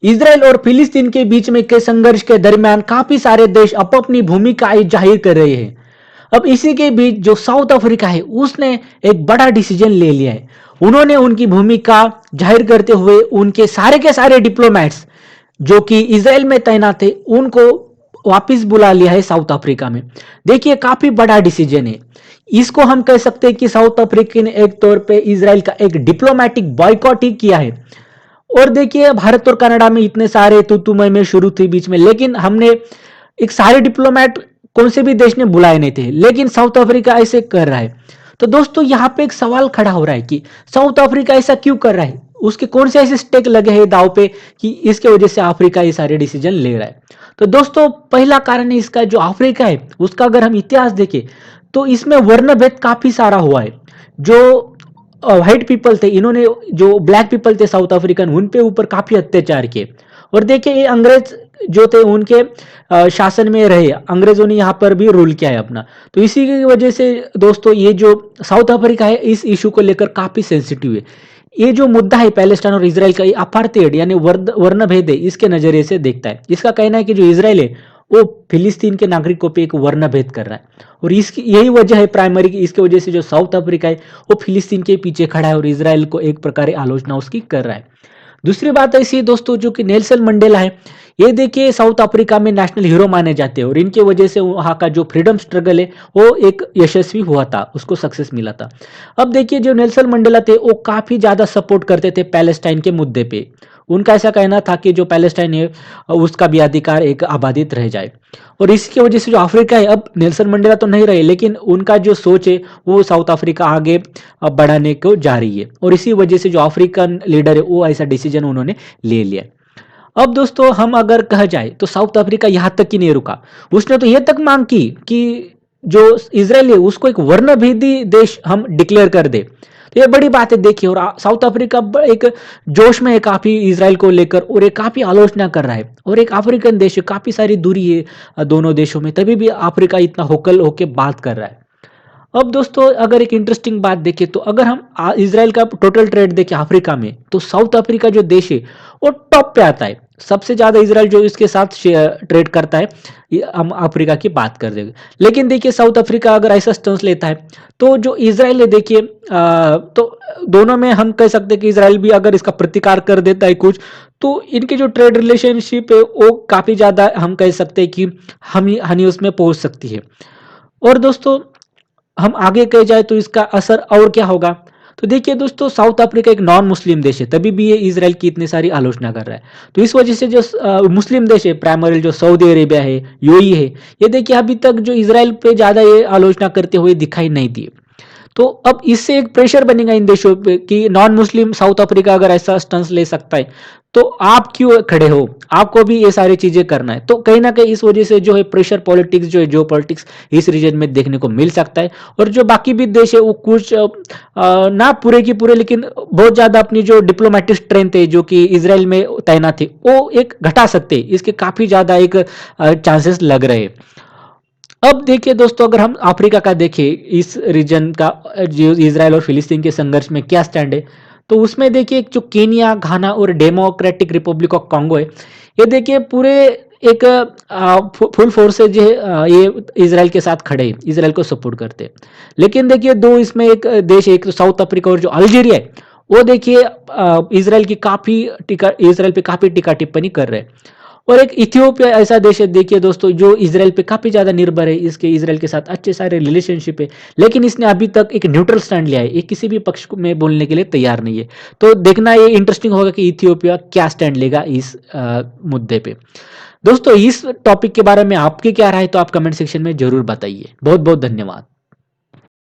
Israel और फिलिस्तीन के बीच में के संघर्ष के दरमियान काफी सारे देश अपनी भूमिका जाहिर कर रहे हैं। अब इसी के बीच जो साउथ अफ्रीका है उसने एक बड़ा डिसीजन ले लिया है। उन्होंने उनकी भूमिका जाहिर करते हुए उनके सारे के सारे डिप्लोमेट्स जो कि इसराइल में तैनात थे उनको वापस बुला लिया है साउथ अफ्रीका में। देखिए काफी बड़ा डिसीजन है। इसको हम कह सकते हैं कि साउथ अफ्रीका ने एक तौर पे इसराइल का एक डिप्लोमेटिक बॉयकॉट ही किया है। और देखिए भारत और कनाडा में इतने सारे तुतुमय में शुरू थी बीच में, लेकिन हमने एक सारे डिप्लोमेट कौन से भी देश ने बुलाए नहीं थे, लेकिन साउथ अफ्रीका ऐसे कर रहा है। तो दोस्तों यहाँ पे एक सवाल खड़ा हो रहा है कि साउथ अफ्रीका ऐसा क्यों कर रहा है, उसके कौन से ऐसे स्टेक लगे हैं दाव पे कि इसके वजह से अफ्रीका ये सारे डिसीजन ले रहा है। तो दोस्तों पहला कारण है इसका जो अफ्रीका है उसका अगर हम इतिहास देखें तो इसमें वर्णभेद काफी सारा हुआ है। जो व्हाइट पीपल थे, इन्होंने जो ब्लैक पीपल थे साउथ अफ्रीकन, उन पे ऊपर काफी अत्याचार किए। और देखिए ये अंग्रेज जो थे उनके शासन में रहे, अंग्रेजों ने यहाँ पर भी रूल किया है अपना। तो इसी की वजह से दोस्तों ये जो साउथ अफ्रीका है इस इशू को लेकर काफी सेंसिटिव है। ये जो मुद्दा है पैलेस्टाइन और इसराइल का, ये अपार्थाइड यानी वर्णभेद है इसके नजरिए से देखता है। इसका कहना है कि जो इसराइल है वो फिलिस्तीन के नागरिकों पे एक वर्णभेद कर रहा है, और इसकी यही वजह है प्राइमरी की, इसके वजह से जो साउथ अफ्रीका है वो फिलिस्तीन के पीछे खड़ा है और इसराइल को एक प्रकार आलोचना उसकी कर रहा है। दूसरी बात ऐसी है दोस्तों जो कि नेल्सन मंडेला है, ये देखिए साउथ अफ्रीका में नेशनल हीरो माने जाते हैं और इनके वजह से वहाँ का जो फ्रीडम स्ट्रगल है वो एक यशस्वी हुआ था, उसको सक्सेस मिला था। अब देखिए जो नेल्सन मंडेला थे वो काफी ज्यादा सपोर्ट करते थे पैलेस्टाइन के मुद्दे पे। उनका ऐसा कहना था कि जो पैलेस्टाइन है उसका भी अधिकार एक आबादित रह जाए। और इसकी वजह से जो अफ्रीका है, अब नेल्सन मंडेला तो नहीं रहे लेकिन उनका जो सोच है वो साउथ अफ्रीका आगे बढ़ाने को जा रही है, और इसी वजह से जो अफ्रीकन लीडर है वो ऐसा डिसीजन उन्होंने ले लिया। अब दोस्तों हम अगर कहा जाए तो साउथ अफ्रीका यहां तक ही नहीं रुका, उसने तो यह तक मांग की कि जो इसराइल है उसको एक वर्णभेदी देश हम डिक्लेयर कर दे। तो ये बड़ी बात है देखिए, और साउथ अफ्रीका एक जोश में है काफी इसराइल को लेकर, और ये काफी आलोचना कर रहा है, और एक अफ्रीकन देश है, काफी सारी दूरी है दोनों देशों में, तभी भी अफ्रीका इतना होकल होके बात कर रहा है। अब दोस्तों अगर एक इंटरेस्टिंग बात देखें तो अगर हम इसराइल का टोटल ट्रेड देखें अफ्रीका में, तो साउथ अफ्रीका जो देश है वो टॉप पे आता है। सबसे ज्यादा इसराइल जो इसके साथ ट्रेड करता है, हम अफ्रीका की बात कर देंगे। लेकिन देखिए साउथ अफ्रीका अगर ऐसा स्टेंस लेता है तो जो इसराइल है देखिए तो दोनों में हम कह सकते हैं कि इसराइल भी अगर इसका प्रतिकार कर देता है कुछ, तो इनके जो ट्रेड रिलेशनशिप है वो काफी ज्यादा हम कह सकते हैं कि हानि उसमें पहुंच सकती है। और दोस्तों हम आगे कहे जाए तो इसका असर और क्या होगा, तो देखिए दोस्तों साउथ अफ्रीका एक नॉन मुस्लिम देश है, तभी भी ये इसराइल की इतनी सारी आलोचना कर रहा है। तो इस वजह से जो मुस्लिम देश है प्राइमरी जो सऊदी अरेबिया है, यूएई है, ये देखिए अभी तक जो इसराइल पे ज्यादा ये आलोचना करते हुए दिखाई नहीं दिए। तो अब इससे एक प्रेशर बनेगा इन देशों पे कि नॉन मुस्लिम साउथ अफ्रीका अगर ऐसा स्टंस ले सकता है तो आप क्यों खड़े हो, आपको भी ये सारी चीजें करना है। तो कहीं ना कहीं इस वजह से जो है प्रेशर पॉलिटिक्स जो है जो पॉलिटिक्स इस रीजन में देखने को मिल सकता है। और जो बाकी भी देश है वो कुछ ना पूरे की पूरे लेकिन बहुत ज्यादा अपनी जो डिप्लोमेटिक स्ट्रेंथ है जो कि इसराइल में तैनात है वो एक घटा सकते हैं, इसके काफी ज्यादा एक चांसेस लग रहे हैं। अब देखिए दोस्तों अगर हम अफ्रीका का देखें इस रीजन का जो इसराइल और फिलिस्तीन के संघर्ष में क्या स्टैंड है, तो उसमें देखिए जो केनिया, घाना और डेमोक्रेटिक रिपब्लिक ऑफ कांगो है, ये देखिए पूरे एक फुल फोर्स से जो है ये इसराइल के साथ खड़े हैं, इसराइल को सपोर्ट करते हैं। लेकिन देखिए दो इसमें एक देश है, एक तो साउथ अफ्रीका और जो अल्जीरिया है वो देखिए इसराइल की काफी टीका, इसराइल पे काफी टीका टिप्पणी कर रहे हैं। और एक इथियोपिया ऐसा देश है देखिए दोस्तों जो इसराइल पे काफी ज्यादा निर्भर है, इसके इसराइल के साथ अच्छे सारे रिलेशनशिप है, लेकिन इसने अभी तक एक न्यूट्रल स्टैंड लिया है, ये किसी भी पक्ष में बोलने के लिए तैयार नहीं है। तो देखना ये इंटरेस्टिंग होगा कि इथियोपिया क्या स्टैंड लेगा इस मुद्दे पे। दोस्तों इस टॉपिक के बारे में आपकी क्या राय है तो आप कमेंट सेक्शन में जरूर बताइए। बहुत बहुत धन्यवाद।